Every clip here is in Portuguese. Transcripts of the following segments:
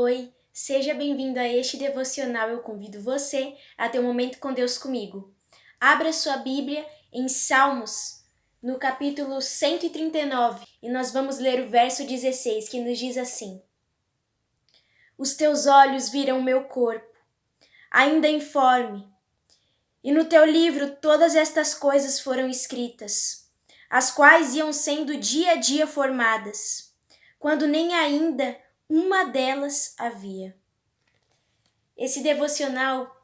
Oi, seja bem-vindo a este devocional. Eu convido você a ter um momento com Deus comigo. Abra sua Bíblia em Salmos, no capítulo 139, e nós vamos ler o verso 16, que nos diz assim: Os teus olhos viram o meu corpo, ainda informe, e no teu livro todas estas coisas foram escritas, as quais iam sendo dia a dia formadas, quando nem ainda uma delas havia. Esse devocional,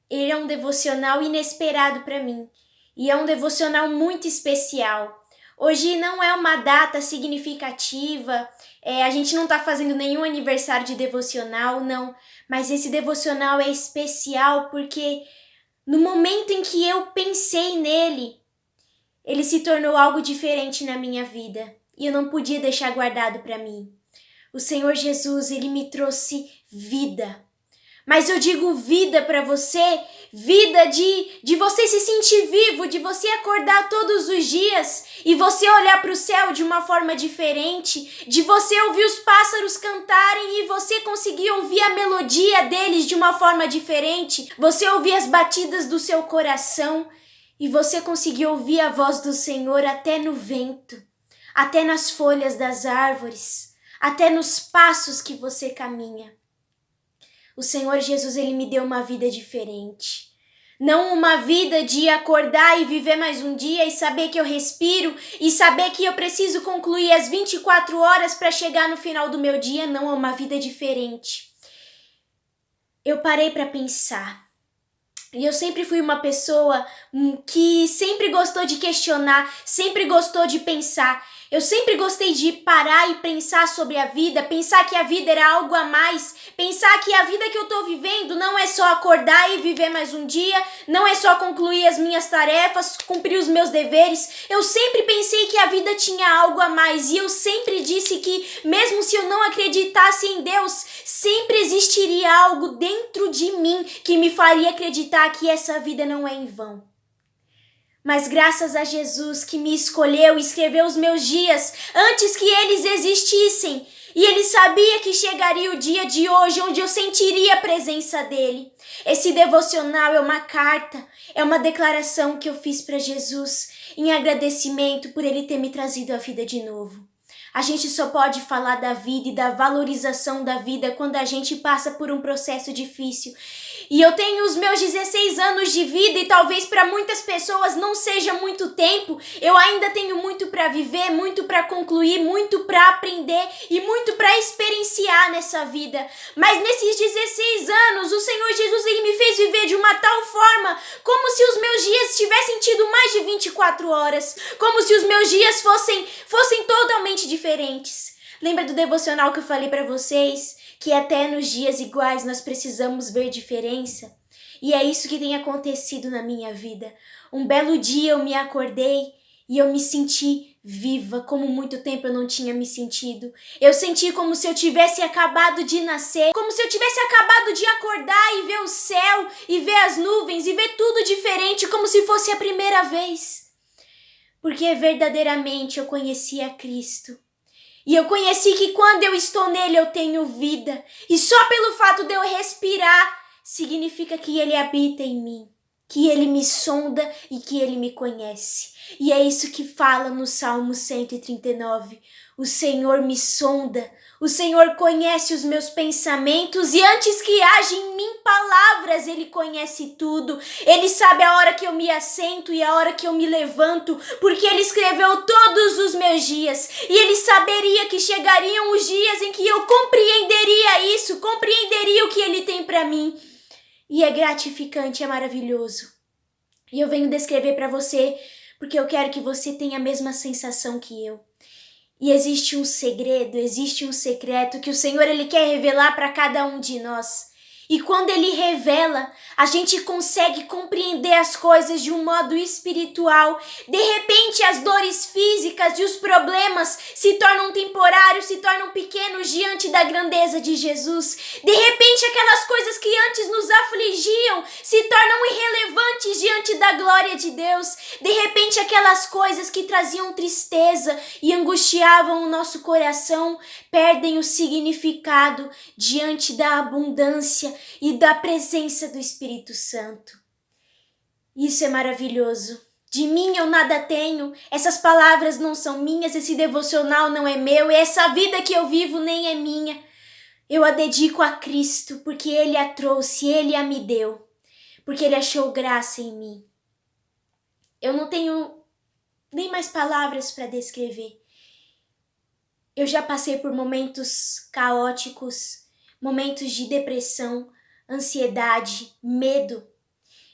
ele é um devocional inesperado para mim e é um devocional muito especial. Hoje não é uma data significativa, a gente não está fazendo nenhum aniversário de devocional, não, mas esse devocional é especial porque no momento em que eu pensei nele, ele se tornou algo diferente na minha vida e eu não podia deixar guardado para mim. O Senhor Jesus, ele me trouxe vida. Mas eu digo vida para você, vida de você se sentir vivo, de você acordar todos os dias e você olhar para o céu de uma forma diferente, de você ouvir os pássaros cantarem e você conseguir ouvir a melodia deles de uma forma diferente, você ouvir as batidas do seu coração e você conseguir ouvir a voz do Senhor até no vento, até nas folhas das árvores, até nos passos que você caminha. O Senhor Jesus, ele me deu uma vida diferente. Não uma vida de acordar e viver mais um dia e saber que eu respiro e saber que eu preciso concluir as 24 horas para chegar no final do meu dia. Não, é uma vida diferente. Eu parei para pensar. E eu sempre fui uma pessoa que sempre gostou de questionar, sempre gostou de pensar. Eu sempre gostei de parar e pensar sobre a vida, pensar que a vida era algo a mais, pensar que a vida que eu tô vivendo não é só acordar e viver mais um dia, não é só concluir as minhas tarefas, cumprir os meus deveres. Eu sempre pensei que a vida tinha algo a mais e eu sempre disse que, mesmo se eu não acreditasse em Deus, sempre existiria algo dentro de mim que me faria acreditar que essa vida não é em vão. Mas graças a Jesus que me escolheu e escreveu os meus dias antes que eles existissem. E ele sabia que chegaria o dia de hoje onde eu sentiria a presença dele. Esse devocional é uma carta, é uma declaração que eu fiz para Jesus em agradecimento por ele ter me trazido à vida de novo. A gente só pode falar da vida e da valorização da vida quando a gente passa por um processo difícil. E eu tenho os meus 16 anos de vida e talvez para muitas pessoas não seja muito tempo. Eu ainda tenho muito para viver, muito para concluir, muito para aprender e muito para experienciar nessa vida. Mas nesses 16 anos, o Senhor Jesus, ele me fez viver de uma tal forma como se os meus dias tivessem tido mais de 24 horas, como se os meus dias fossem totalmente diferentes. Lembra do devocional que eu falei para vocês? Que até nos dias iguais nós precisamos ver diferença. E é isso que tem acontecido na minha vida. Um belo dia eu me acordei e eu me senti viva, como muito tempo eu não tinha me sentido. Eu senti como se eu tivesse acabado de nascer, como se eu tivesse acabado de acordar e ver o céu, e ver as nuvens, e ver tudo diferente, como se fosse a primeira vez. Porque verdadeiramente eu conheci a Cristo. E eu conheci que quando eu estou nele eu tenho vida. E só pelo fato de eu respirar, significa que ele habita em mim. Que ele me sonda e que ele me conhece. E é isso que fala no Salmo 139. O Senhor me sonda. O Senhor conhece os meus pensamentos e antes que haja em mim palavras, ele conhece tudo. Ele sabe a hora que eu me assento e a hora que eu me levanto, porque ele escreveu todos os meus dias. E ele saberia que chegariam os dias em que eu compreenderia isso, compreenderia o que ele tem para mim. E é gratificante, é maravilhoso. E eu venho descrever para você, porque eu quero que você tenha a mesma sensação que eu. E existe um segredo, existe um secreto que o Senhor ele quer revelar para cada um de nós. E quando Ele revela, a gente consegue compreender as coisas de um modo espiritual. De repente, as dores físicas e os problemas se tornam temporários, se tornam pequenos diante da grandeza de Jesus. De repente, aquelas coisas que antes nos afligiam se tornam irrelevantes diante da glória de Deus. De repente, aquelas coisas que traziam tristeza e angustiavam o nosso coração perdem o significado diante da abundância e da presença do Espírito Santo. Isso é maravilhoso. De mim eu nada tenho, essas palavras não são minhas, esse devocional não é meu, e essa vida que eu vivo nem é minha. Eu a dedico a Cristo, porque Ele a trouxe, Ele a me deu, porque Ele achou graça em mim. Eu não tenho nem mais palavras para descrever. Eu já passei por momentos caóticos, momentos de depressão, ansiedade, medo.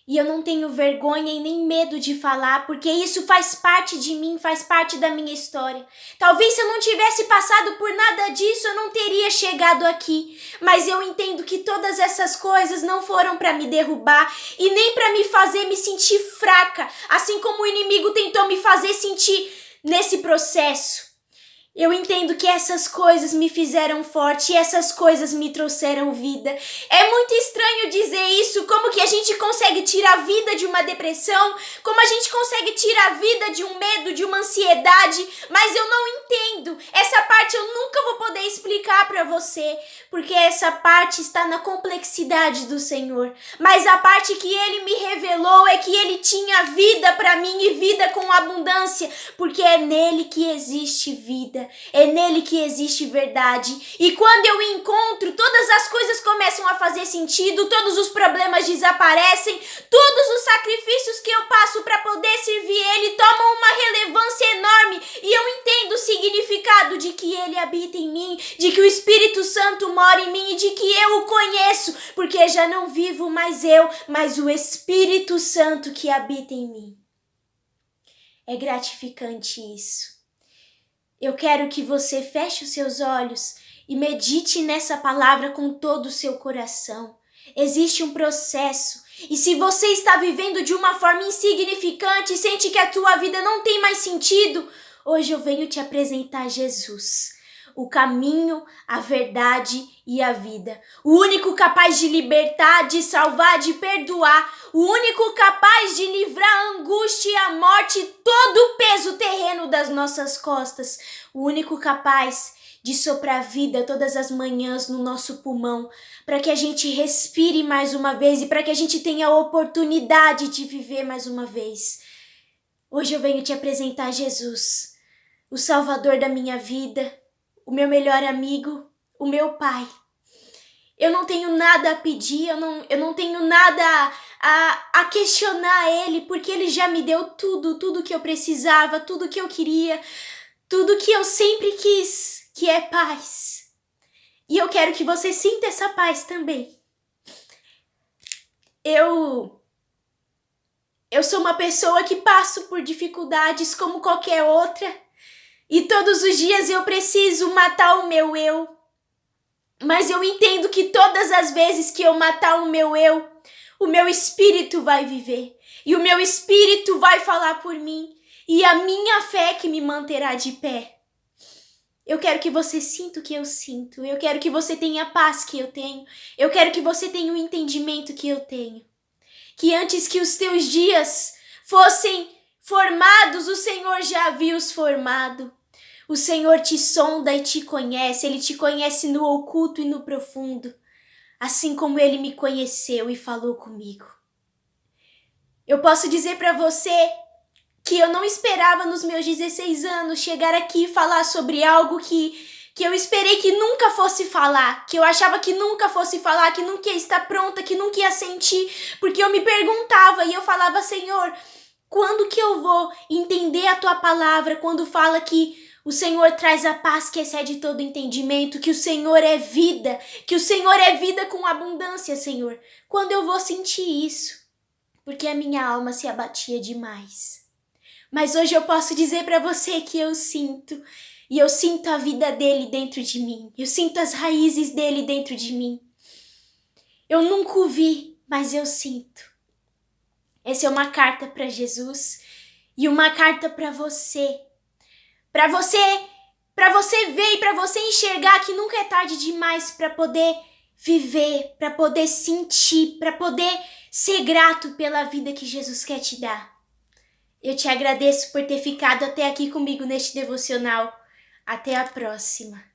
E eu não tenho vergonha e nem medo de falar, porque isso faz parte de mim, faz parte da minha história. Talvez se eu não tivesse passado por nada disso, eu não teria chegado aqui. Mas eu entendo que todas essas coisas não foram para me derrubar e nem para me fazer me sentir fraca, assim como o inimigo tentou me fazer sentir nesse processo. Eu entendo que essas coisas me fizeram forte e essas coisas me trouxeram vida. É muito estranho dizer isso, como que a gente consegue tirar a vida de uma depressão, como a gente consegue tirar a vida de um medo, de uma ansiedade, mas eu não entendo. Essa parte eu nunca vou poder explicar para você, porque essa parte está na complexidade do Senhor. Mas a parte que Ele me revelou é que Ele tinha vida para mim e vida com abundância, porque é nele que existe vida. É nele que existe verdade. E quando eu encontro, todas as coisas começam a fazer sentido, todos os problemas desaparecem, todos os sacrifícios que eu passo para poder servir Ele tomam uma relevância enorme. E eu entendo o significado de que Ele habita em mim, de que o Espírito Santo mora em mim e de que eu o conheço, porque já não vivo mais eu, mas o Espírito Santo que habita em mim. É gratificante isso. Eu quero que você feche os seus olhos e medite nessa palavra com todo o seu coração. Existe um processo, e se você está vivendo de uma forma insignificante e sente que a tua vida não tem mais sentido, hoje eu venho te apresentar Jesus, o caminho, a verdade e a vida. O único capaz de libertar, de salvar, de perdoar. O único capaz de livrar a angústia e a morte e todo o peso terreno das nossas costas. O único capaz de soprar vida todas as manhãs no nosso pulmão, para que a gente respire mais uma vez e para que a gente tenha a oportunidade de viver mais uma vez. Hoje eu venho te apresentar Jesus, o Salvador da minha vida, o meu melhor amigo, o meu Pai. Eu não tenho nada a pedir, eu não tenho nada a questionar Ele, porque Ele já me deu tudo que eu precisava, tudo que eu queria, tudo que eu sempre quis, que é paz. E eu quero que você sinta essa paz também. Eu sou uma pessoa que passo por dificuldades como qualquer outra, e todos os dias eu preciso matar o meu eu. Mas eu entendo que todas as vezes que eu matar o meu eu, o meu espírito vai viver. E o meu espírito vai falar por mim. E a minha fé que me manterá de pé. Eu quero que você sinta o que eu sinto. Eu quero que você tenha a paz que eu tenho. Eu quero que você tenha o entendimento que eu tenho. Que antes que os teus dias fossem formados, o Senhor já havia os formado. O Senhor te sonda e te conhece. Ele te conhece no oculto e no profundo. Assim como Ele me conheceu e falou comigo. Eu posso dizer para você que eu não esperava nos meus 16 anos chegar aqui e falar sobre algo que eu esperei que nunca fosse falar, que eu achava que nunca fosse falar, que nunca ia estar pronta, que nunca ia sentir, porque eu me perguntava e eu falava, Senhor, quando que eu vou entender a Tua palavra, quando fala que o Senhor traz a paz que excede todo entendimento, que o Senhor é vida, que o Senhor é vida com abundância, Senhor, quando eu vou sentir isso? Porque a minha alma se abatia demais. Mas hoje eu posso dizer para você que eu sinto, e eu sinto a vida dele dentro de mim, eu sinto as raízes dele dentro de mim. Eu nunca o vi, mas eu sinto. Essa é uma carta para Jesus e uma carta para você. Para você ver e para você enxergar que nunca é tarde demais para poder viver, para poder sentir, para poder ser grato pela vida que Jesus quer te dar. Eu te agradeço por ter ficado até aqui comigo neste devocional. Até a próxima.